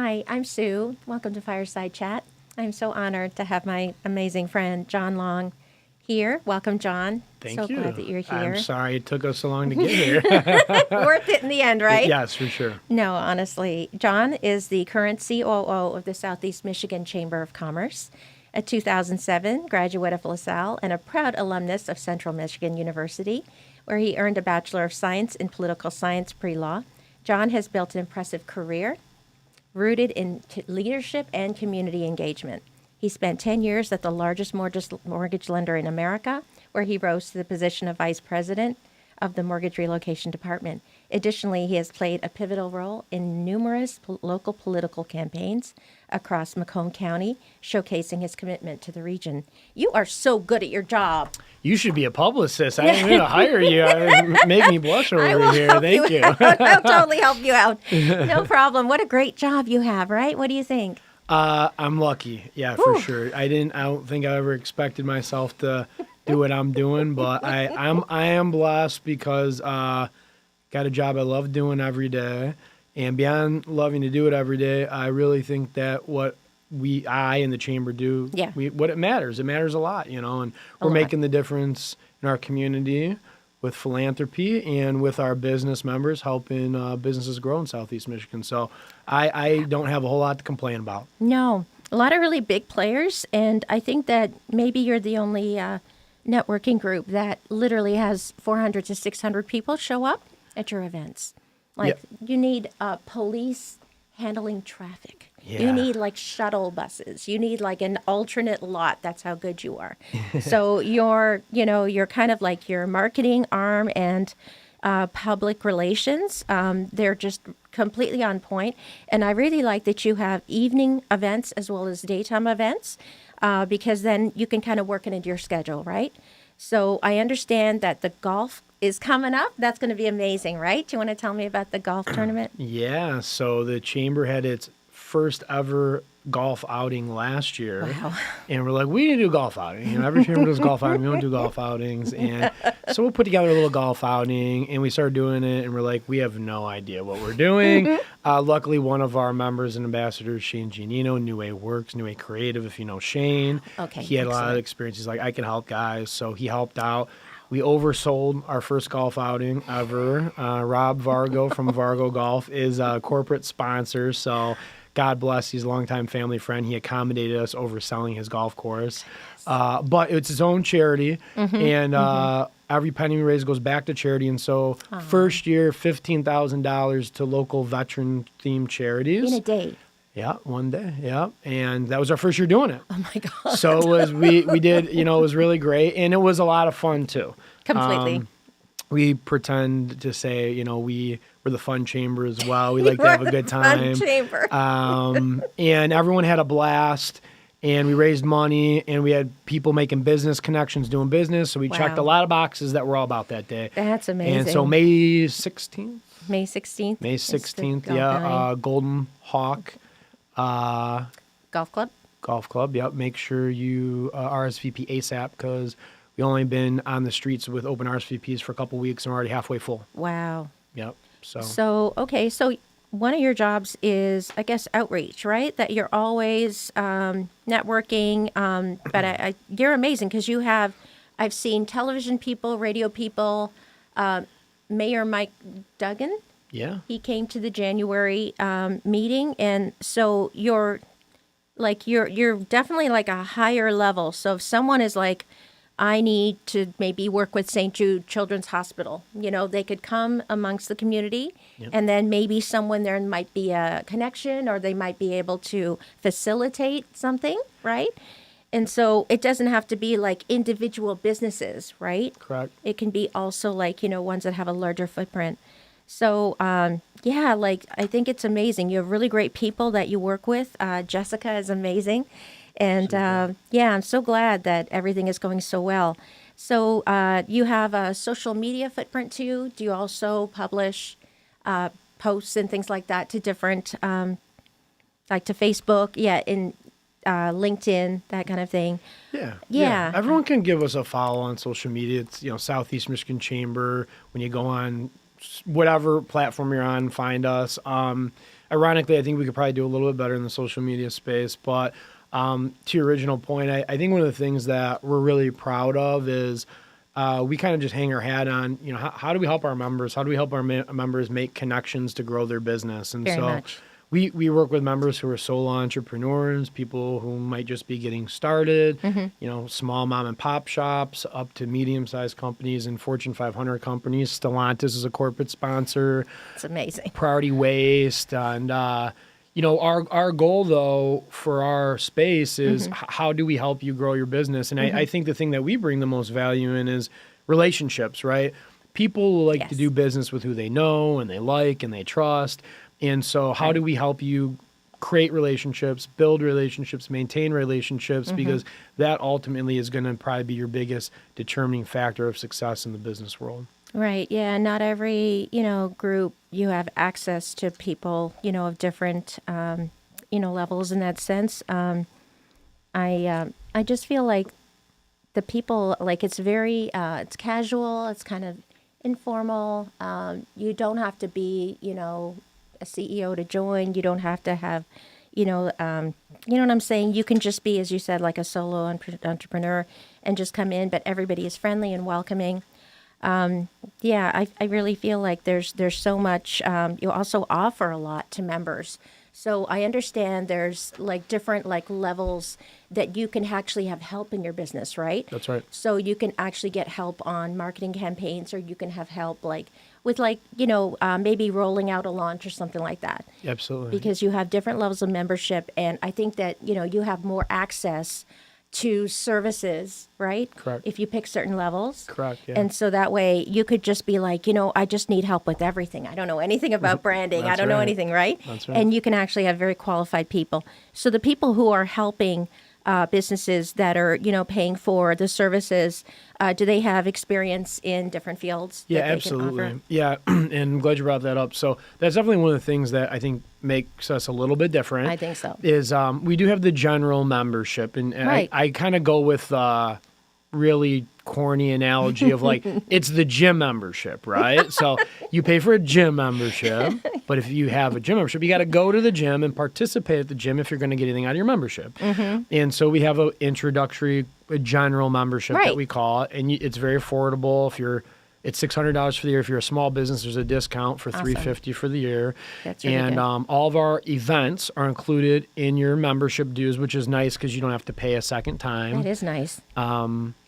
Hi, I'm Sue. Welcome to Fireside Chat. I'm so honored to have my amazing friend John Long here. Welcome, John. Thank so you. glad that you're here. I'm sorry it took us so long to get here. Worth it in the end, right? Yes, for sure. No, honestly. John is the current COO of the Southeast Michigan Chamber of Commerce, a 2007 graduate of LaSalle, and a proud alumnus of Central Michigan University, where he earned a Bachelor of Science in Political Science pre-law. John has built an impressive career rooted in leadership and community engagement. He spent 10 years at the largest mortgage lender in America, where he rose to the position of vice president of the Mortgage Relocation Department. Additionally, he has played a pivotal role in numerous local political campaigns across Macomb County, showcasing his commitment to the region. You are so good at your job. You should be a publicist. I didn't mean to hire you. Make me blush over here. Thank you. I'll totally help you out. No problem. What a great job you have, right? What do you think? I'm lucky. Yeah, for sure. I don't think I ever expected myself to do what I'm doing, but I am blessed because got a job I love doing every day, and beyond loving to do it every day, I really think that what I in the chamber do, what it matters a lot, and we're making the difference in our community with philanthropy and with our business members, helping businesses grow in Southeast Michigan. So I don't have a whole lot to complain about. No, a lot of really big players, and I think that maybe you're the only networking group that literally has 400 to 600 people show up at your events. You need police handling traffic. Yeah. You need shuttle buses. You need an alternate lot. That's how good you are. So you're kind of like your marketing arm and public relations. They're just completely on point. And I really like that you have evening events as well as daytime events because then you can kind of work it into your schedule, right? So I understand that the golf is coming up. That's going to be amazing, right? Do you want to tell me about the golf tournament? Yeah, so the chamber had its first ever golf outing last year. Wow. And we're like, we need to do a golf outing. Every chamber does golf outing. We don't do golf outings. And so we'll put together a little golf outing, and we started doing it, and we're like, we have no idea what we're doing. Luckily, one of our members and ambassadors, Shane Giannino, New Way Works, New Way Creative, if you know Shane. Okay, he had a lot of experience. He's like, I can help guys. So he helped out. We oversold our first golf outing ever. Rob Vargo from Vargo Golf is a corporate sponsor, so God bless. He's a longtime family friend. He accommodated us overselling his golf course. But it's his own charity, and every penny we raise goes back to charity. And so first year, $15,000 to local veteran-themed charities. In a day. Yeah, one day. Yeah, and that was our first year doing it. Oh my God! So it was we did. It was really great, and it was a lot of fun too. Completely. We pretend to say, we're the fun chamber as well. We like to have a good time. Fun chamber. And everyone had a blast. And we raised money, and we had people making business connections, doing business. So we checked a lot of boxes that were all about that day. That's amazing. And so May 16th. May 16th. May 16th. Yeah. Golden Hawk. Golf Club? Golf Club, yep. Make sure you RSVP ASAP because we've only been on the streets with open RSVPs for a couple weeks and we're already halfway full. Wow. Yep. So one of your jobs is, I guess, outreach, right? That you're always networking. But you're amazing because I've seen television people, radio people, Mayor Mike Duggan. Yeah. He came to the January meeting, and so you're definitely like a higher level. So if someone is like, I need to maybe work with St. Jude Children's Hospital, they could come amongst the community, and then maybe someone there might be a connection, or they might be able to facilitate something, right? And so it doesn't have to be like individual businesses, right? Correct. It can be also like, ones that have a larger footprint. So, I think it's amazing. You have really great people that you work with. Jessica is amazing. And, I'm so glad that everything is going so well. So, you have a social media footprint too. Do you also publish posts and things like that to different, like to Facebook? Yeah, in LinkedIn, that kind of thing. Yeah. Everyone can give us a follow on social media. It's, Southeast Michigan Chamber. When you go on whatever platform you're on, find us. Ironically, I think we could probably do a little bit better in the social media space. But to your original point, I think one of the things that we're really proud of is we kind of just hang our hat on, how do we help our members? How do we help our members make connections to grow their business? And Very so much. we work with members who are solo entrepreneurs, people who might just be getting started, small mom and pop shops up to medium-sized companies and Fortune 500 companies. Stellantis is a corporate sponsor. It's amazing. Priority Waste. And, our goal, though, for our space is how do we help you grow your business? And I think the thing that we bring the most value in is relationships, right? People like to do business with who they know and they like and they trust. And so how do we help you create relationships, build relationships, maintain relationships, because that ultimately is going to probably be your biggest determining factor of success in the business world. Right. Yeah. Not every, group you have access to people, of different, levels in that sense. I just feel like the people, like it's very, it's casual. It's kind of informal. You don't have to be, a CEO to join. You don't have to have, you know what I'm saying? You can just be, as you said, like a solo entrepreneur and just come in, but everybody is friendly and welcoming. I really feel like there's so much, you also offer a lot to members. So I understand there's like different like levels that you can actually have help in your business, right? That's right. So you can actually get help on marketing campaigns, or you can have help like with maybe rolling out a launch or something like that. Absolutely. Because you have different levels of membership, and I think that, you have more access to services, right? Correct. If you pick certain levels. Correct, yeah. And so that way you could just be like, I just need help with everything. I don't know anything about branding. I don't know anything, right? That's right. And you can actually have very qualified people. So the people who are helping businesses that are, paying for the services, do they have experience in different fields? Yeah, that they absolutely. Can offer? Yeah, and I'm glad you brought that up. So that's definitely one of the things that I think makes us a little bit different. I think so. Is we do have the general membership, and Right. I kind of go with really corny analogy of like it's the gym membership, right? So you pay for a gym membership, but if you have a gym membership, you got to go to the gym and participate at the gym if you're going to get anything out of your membership. And so we have an introductory general membership that we call it, and it's very affordable. It's $600 for the year. If you're a small business, there's a discount for $350 for the year. That's really and good. All of our events are included in your membership dues, which is nice because you don't have to pay a second time. That is nice.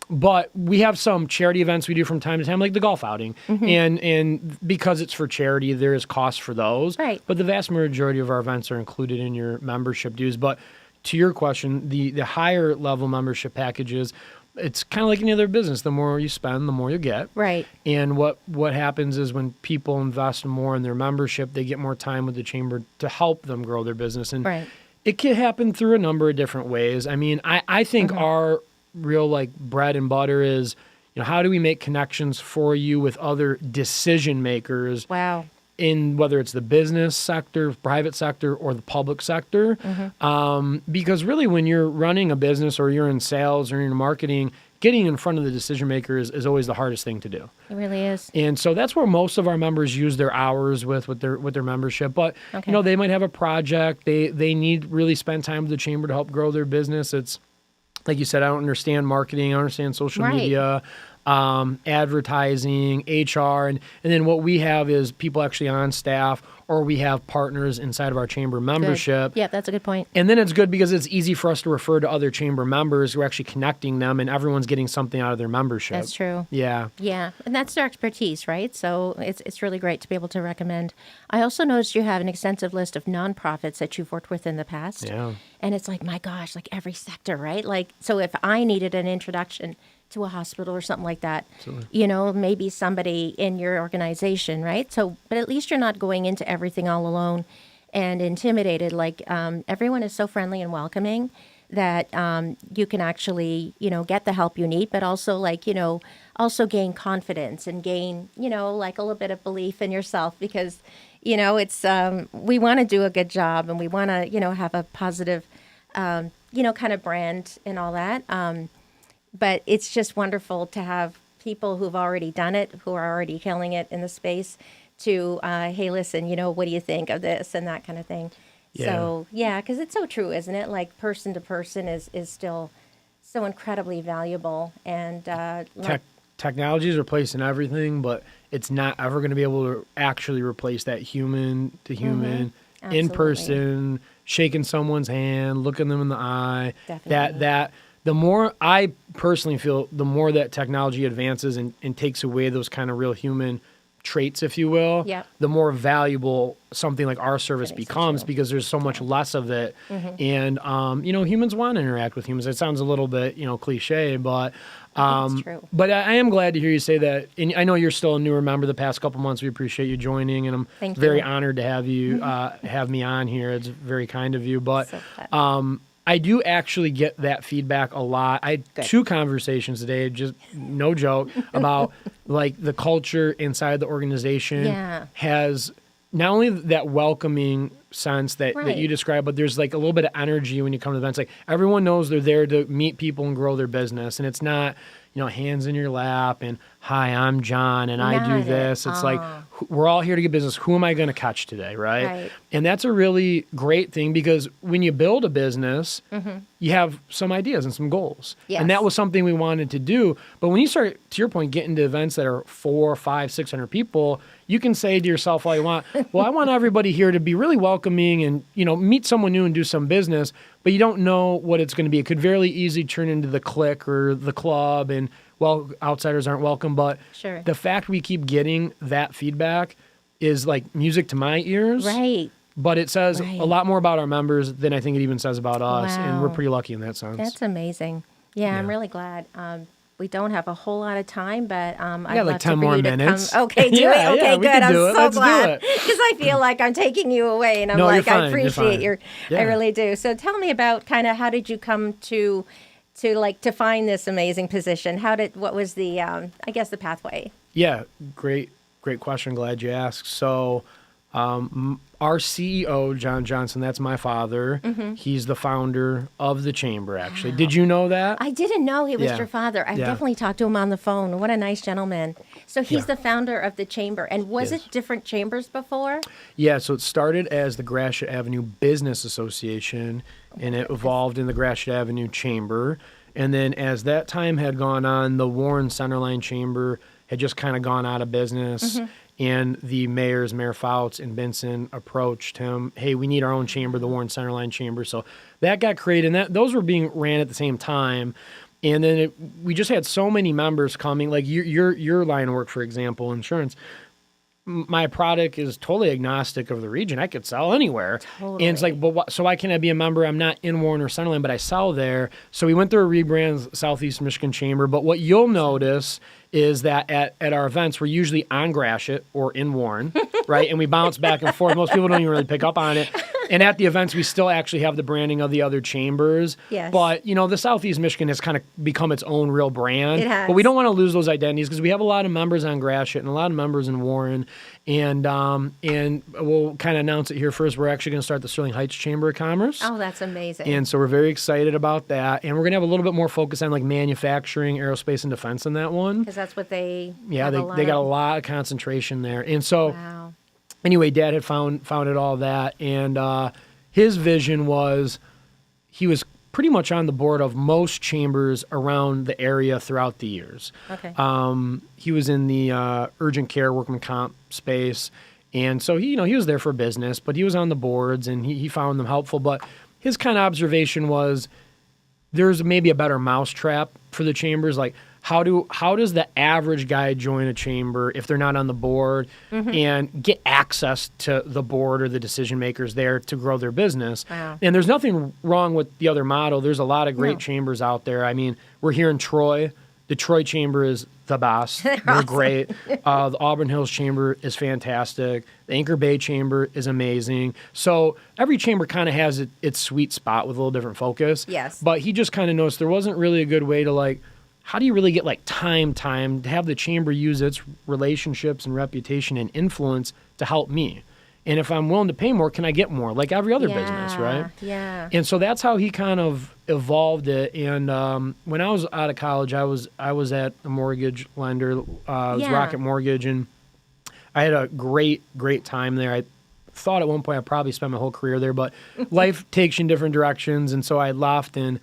But we have some charity events we do from time to time, like the golf outing. And because it's for charity, there is cost for those. Right. But the vast majority of our events are included in your membership dues. But to your question, the higher level membership packages, it's kind of like any other business. The more you spend, the more you get. Right. And what happens is when people invest more in their membership, they get more time with the chamber to help them grow their business. And Right. it can happen through a number of different ways. I mean, I think our real like bread and butter is, how do we make connections for you with other decision makers Wow. in whether it's the business sector, private sector, or the public sector. Because really when you're running a business or you're in sales or you're in marketing, getting in front of the decision maker is always the hardest thing to do. It really is. And so that's where most of our members use their hours with their membership. But they might have a project. They need really spend time with the chamber to help grow their business. It's like you said, I don't understand marketing, I don't understand social media, advertising, HR, and then what we have is people actually on staff, or we have partners inside of our chamber membership. Good. Yeah, that's a good point. And then it's good because it's easy for us to refer to other chamber members who are actually connecting them, and everyone's getting something out of their membership. That's true. Yeah. Yeah, and that's their expertise, right? So it's really great to be able to recommend. I also noticed you have an extensive list of nonprofits that you've worked with in the past. Yeah. And it's like, my gosh, like every sector, right? Like, so if I needed an introduction to a hospital or something like that, maybe somebody in your organization, right? So, but at least you're not going into everything all alone and intimidated. Like, everyone is so friendly and welcoming that you can actually, get the help you need, but also also gain confidence and gain, like a little bit of belief in yourself, because, it's, we want to do a good job, and we want to, have a positive, kind of brand and all that. But it's just wonderful to have, people who've already done it, who are already killing it in the space, to hey, listen, what do you think of this and that kind of thing. Yeah. So yeah, because it's so true, isn't it? Like person to person is still so incredibly valuable, and Technology is replacing everything, but it's not ever going to be able to actually replace that human to human, in person, shaking someone's hand, looking them in the eye. Definitely. That the more I personally feel, the more that technology advances and takes away those kind of real human traits, if you will, Yep. the more valuable something like our service That is so becomes, true. because there's so much less of it. And humans want to interact with humans. It sounds a little bit cliche, but it's true. but I am glad to hear you say that. And I know you're still a newer member. The past couple months, we appreciate you joining, and I'm Thank very you. honored to have you have me on here. It's very kind of you. But So glad. I do actually get that feedback a lot. I had Good. 2 conversations today, just no joke, about like the culture inside the organization Yeah. has not only that welcoming sense that Right. you described, but there's like a little bit of energy when you come to events. Like everyone knows they're there to meet people and grow their business, and it's not hands in your lap and hi, I'm John and I Not do it. this. It's like we're all here to get business. Who am I going to catch today, right? Right. And that's a really great thing, because when you build a business, you have some ideas and some goals. Yes. And that was something we wanted to do. But when you start, to your point, getting to events that are 400, 500, 600 people, you can say to yourself all you want, well, I want everybody here to be really welcoming and, meet someone new and do some business, but you don't know what it's going to be. It could very easily turn into the clique or the club, and well, outsiders aren't welcome. But Sure. the fact we keep getting that feedback is like music to my ears. Right. But it says Right. a lot more about our members than I think it even says about us. And we're Wow. pretty lucky in that sense. That's amazing. Yeah, I'm Yeah. really glad. We don't have a whole lot of time, but I'd got like love 10 for more you to minutes. Come. Okay, do Yeah, it. Okay, yeah, we good. can I'm do it. so Let's do glad it. because I feel like I'm taking you away, and I'm No, you're like, fine. I You're appreciate fine. your. Yeah. I really do. So tell me about kind of how did you come to find this amazing position? What was the I guess the pathway? Yeah, great question. Glad you asked. So, our CEO, John Johnson, that's my father. He's the founder of the chamber, actually. Did you know that? I didn't know he was Yeah. your father. I've Yeah. definitely talked to him on the phone. What a nice gentleman. So he's Yeah. the founder of the chamber. And was Yes. it different chambers before? Yeah, so it started as the Gratiot Avenue Business Association, and it evolved in the Gratiot Avenue Chamber. And then as that time had gone on, the Warren Centerline Chamber had just kind of gone out of business. And the mayors, Mayor Fouts and Benson, approached him, hey, we need our own chamber, the Warren Centerline Chamber. So that got created, and those were being ran at the same time. And then we just had so many members coming, like your line of work, for example, insurance. My product is totally agnostic of the region. I could sell anywhere. And it's like, but so why can't I be a member? I'm not in Warren or Centerline, but I sell there. So we went through a rebrand, Southeast Michigan Chamber. But what you'll notice is that at our events, we're usually on Gratiot or in Warren, right? And we bounce back and forth. Most people don't even really pick up on it. And at the events, we still actually have the branding of the other chambers. Yes. But, the Southeast Michigan has kind of become its own real brand. It has. But we don't want to lose those identities because we have a lot of members on Gratiot and a lot of members in Warren. And we'll kind of announce it here first. We're actually going to start the Sterling Heights Chamber of Commerce. Oh, that's amazing. And so we're very excited about that. And we're going to have a little bit more focus on like manufacturing, aerospace, and defense in that one. Because that's what they Yeah, have they got a lot of concentration there. And so Wow. anyway, Dad had founded all that. And his vision was he was pretty much on the board of most chambers around the area throughout the years. Okay. He was in the urgent care workman comp space. And so he was there for business, but he was on the boards and he found them helpful. But his kind of observation was there's maybe a better mousetrap for the chambers. Like how does the average guy join a chamber if they're not on the board and get access to the board or the decision makers there to grow their business? Wow. And there's nothing wrong with the other model. There's a lot of great No. chambers out there. I mean, we're here in Troy. The Troy Chamber is the best. They're great. The Auburn Hills Chamber is fantastic. The Anchor Bay Chamber is amazing. So every chamber kind of has its sweet spot with a little different focus. Yes. But he just kind of noticed there wasn't really a good way to like, how do you really get like time to have the chamber use its relationships and reputation and influence to help me? And if I'm willing to pay more, can I get more? Like every other business, right? Yeah. And so that's how he kind of evolved it. And when I was out of college, I was at a mortgage lender, it was Yeah. Rocket Mortgage, and I had a great time there. I thought at one point I'd probably spend my whole career there, but life takes you in different directions. And so I left, and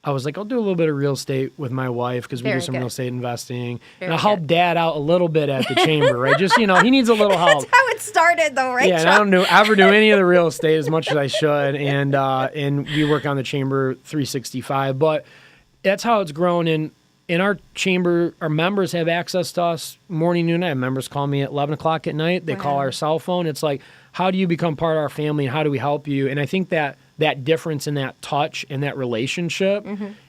I was like, I'll do a little bit of real estate with my wife because we do Very some good. real estate investing. Very And I'll help good. Dad out a little bit at the chamber, right? Just, he needs a little help. That's how it started, though, right? Yeah, and I don't ever do any of the real estate as much as I should, and we work on the chamber 365. But that's how it's grown. And in our chamber, our members have access to us morning, noon, night. Members call me at 11 o'clock at night. They call Wow. our cell phone. It's like, how do you become part of our family, and how do we help you? And I think that difference in that touch and that relationship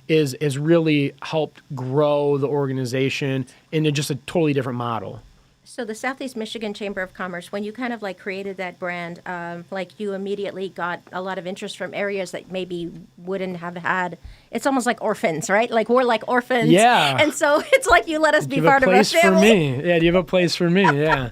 is really helped grow the organization into just a totally different model. So the Southeast Michigan Chamber of Commerce, when you kind of like created that brand, like you immediately got a lot of interest from areas that maybe wouldn't have had. It's almost like orphans, right? Like we're like orphans. Yeah. And so it's like you let us be Do you have part a of our place for family. me? Yeah, do you have a place for me? Yeah.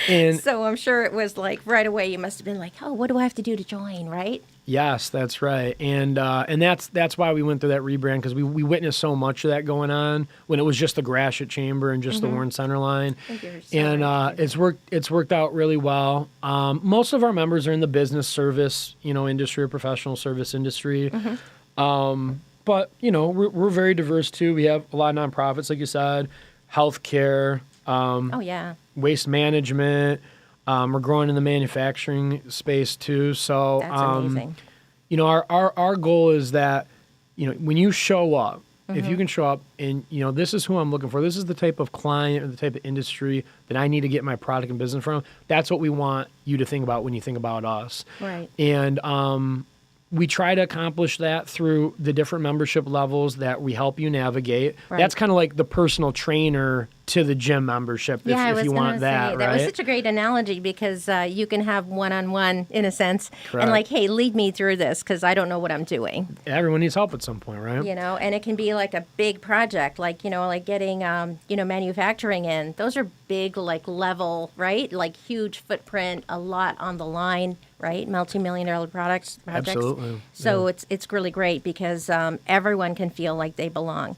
And So I'm sure it was like right away you must have been like, oh, what do I have to do to join, right? yes, that's right. And that's why we went through that rebrand, because we witnessed so much of that going on when it was just the Gratiot Chamber and just the Warren Center line. Thank you so And much. it's worked out really well. Most of our members are in the business service, industry or professional service industry. But we're very diverse too. We have a lot of nonprofits, like you said, healthcare, Oh, yeah. waste management. We're growing in the manufacturing space too. So That's amazing. our goal is that when you show up, if you can show up and this is who I'm looking for, this is the type of client or the type of industry that I need to get my product and business from. That's what we want you to think about when you think about us. Right. And we try to accomplish that through the different membership levels that we help you navigate. Right. That's kind of like the personal trainer to the gym membership, Yeah, I if was you gonna want say that, that right? was such a great analogy because you can have one-on-one in a sense, Correct. and like, hey, lead me through this because I don't know what I'm doing. Everyone needs help at some point, right? And it can be like a big project, like like getting manufacturing in. Those are big, like level, right? Like huge footprint, a lot on the line, right? Multi-million-dollar projects. Absolutely. So it's really great because everyone can feel like they belong.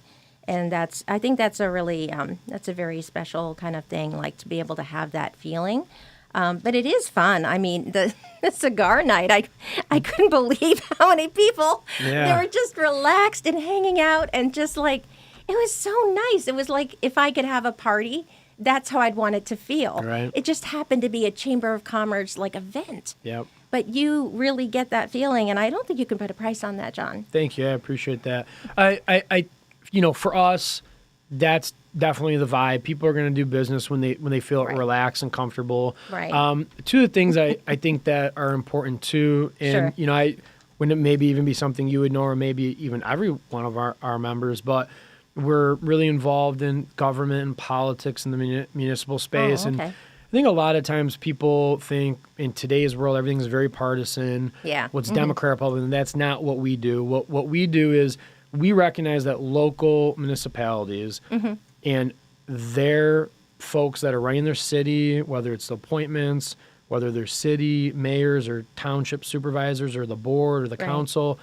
And I think that's a really, that's a very special kind of thing, like to be able to have that feeling. But it is fun. I mean, the cigar night, I couldn't believe how many people, Yeah. they were just relaxed and hanging out and just like, it was so nice. It was like if I could have a party, that's how I'd want it to feel. Right. It just happened to be a Chamber of Commerce like event. Yep. But you really get that feeling, and I don't think you can put a price on that, John. Thank you. I appreciate that. I for us, that's definitely the vibe. People are going to do business when they feel Right. relaxed and comfortable. Right. Two of the things I think that are important too, and Sure. I wouldn't maybe even be something you would know, or maybe even every one of our members, but we're really involved in government and politics in the municipal space. Oh, And okay. I think a lot of times people think in today's world everything's very partisan. Yeah. What's Mhm. Democrat, Republican? That's not what we do. What we do is we recognize that local municipalities and their folks that are running their city, whether it's the appointments, whether they're city mayors or township supervisors or the board or the Right. council,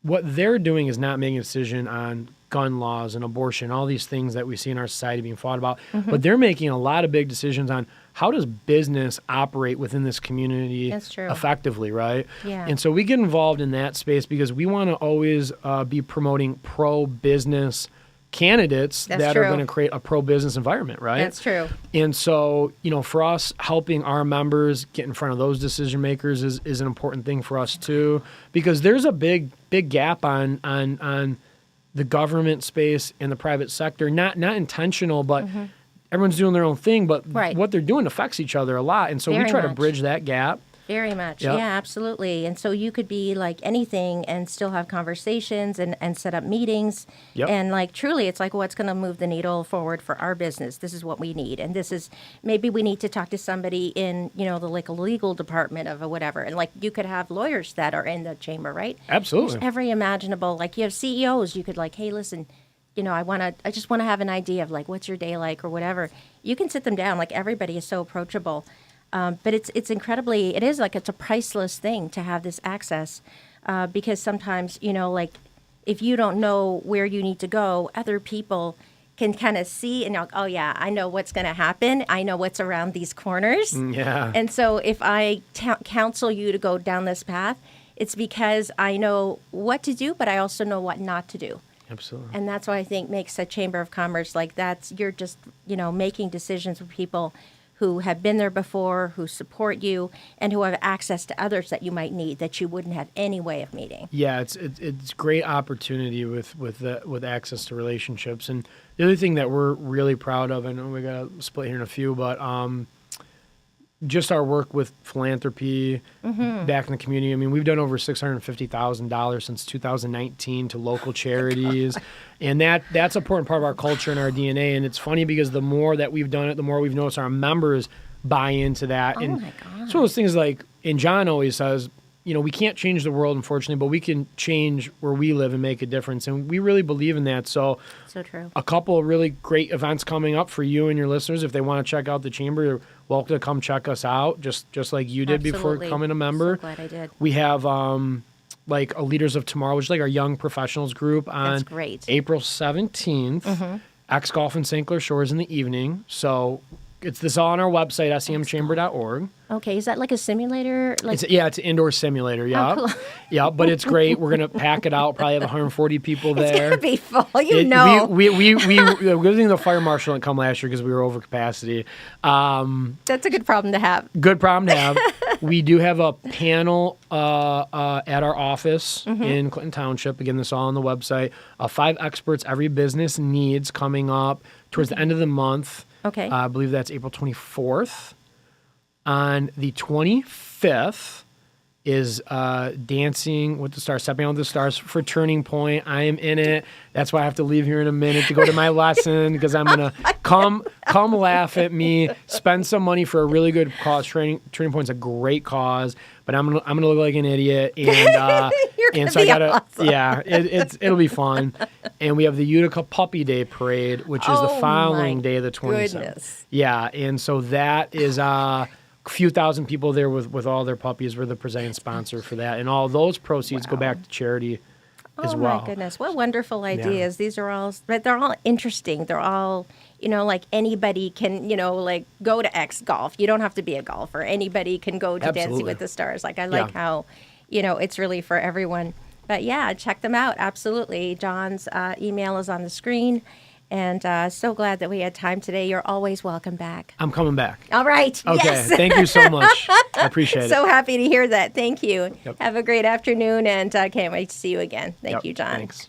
what they're doing is not making a decision on gun laws and abortion, all these things that we see in our society being fought about, but they're making a lot of big decisions on how does business operate within this community That's true. effectively, right? Yeah. And so we get involved in that space because we want to always be promoting pro-business candidates That's that are true. going to create a pro-business environment, right? That's true. And so, for us, helping our members get in front of those decision makers is an important thing for us too, because there's a big gap on the government space and the private sector. Not intentional, but everyone's doing their own thing. But Right. what they're doing affects each other a lot, and so we Very try to much. bridge that gap. Very much. Yep. Yeah, absolutely. And so you could be like anything and still have conversations and set up meetings. Yep. And like truly, it's like what's going to move the needle forward for our business. This is what we need. And this is maybe we need to talk to somebody in, the like a legal department of a whatever. And like you could have lawyers that are in the chamber, right? Absolutely. There's every imaginable, like you have CEOs, you could like, hey, listen, I just want to have an idea of like, what's your day like or whatever. You can sit them down. Like everybody is so approachable. But it's incredibly, it's a priceless thing to have this access, because sometimes, like if you don't know where you need to go, other people can kind of see and oh yeah, I know what's going to happen. I know what's around these corners. Yeah. And so if I counsel you to go down this path, it's because I know what to do, but I also know what not to do. Absolutely. And that's what I think makes a chamber of commerce you're just, making decisions with people who have been there before, who support you, and who have access to others that you might need that you wouldn't have any way of meeting. Yeah, it's great opportunity with access to relationships. And the other thing that we're really proud of, I know we got to split here in a few, but just our work with philanthropy back in the community. I mean, we've done over $650,000 since 2019 to local charities. And that's an important part of our culture and our DNA. And it's funny because the more that we've done it, the more we've noticed our members buy into that. Oh, and my God. it's one of those things like, and John always says, we can't change the world, unfortunately, but we can change where we live and make a difference. And we really believe in that. So true. a couple of really great events coming up for you and your listeners. If they want to check out the chamber, you're welcome to come check us out, just like you did before becoming a member. So glad I did. We have like a Leaders of Tomorrow, which is like our young professionals group on That's great. April 17th. X Golf in St. Clair Shores in the evening. So this all on our website, semchamber.org. Okay, is that like a simulator? It's an indoor simulator, yeah. Oh, cool. Yeah, but it's great. We're going to pack it out, probably have 140 people there. It's going to be full, We good thing the fire marshal didn't come last year because we were over capacity. That's a good problem to have. Good problem to have. We do have a panel at our office in Clinton Township. Again, this is all on the website. 5 experts every business needs coming up towards the end of the month. Okay. I believe that's April 24th. On the 25th is Dancing with the Stars, Stepping Out with the Stars for Turning Point. I am in it. That's why I have to leave here in a minute to go to my lesson because I'm going to come laugh at me, spend some money for a really good cause. Turning Point's a great cause, but I'm gonna look like an idiot. And You're and gonna so I be gotta, awesome. yeah, it'll be fun. And we have the Utica Puppy Day Parade, which is the Oh, following my day, the 27th. goodness. Yeah, and so that is a few thousand people there with all their puppies. We're the presenting sponsor for that, and all those proceeds go back to charity as well. Oh my goodness, what wonderful ideas. These are all, but they're all interesting. They're all, like anybody can, like go to X Golf. You don't have to be a golfer. Anybody can go to Dancing Absolutely. with the Stars. Like I like how, it's really for everyone. But yeah, check them out. Absolutely. John's email is on the screen. And so glad that we had time today. You're always welcome back. I'm coming back. All right. Okay. Yes. Thank you so much. I appreciate it. So happy to hear that. Thank you. Yep. Have a great afternoon, and can't wait to see you again. Thank Yep, you, John. Thanks.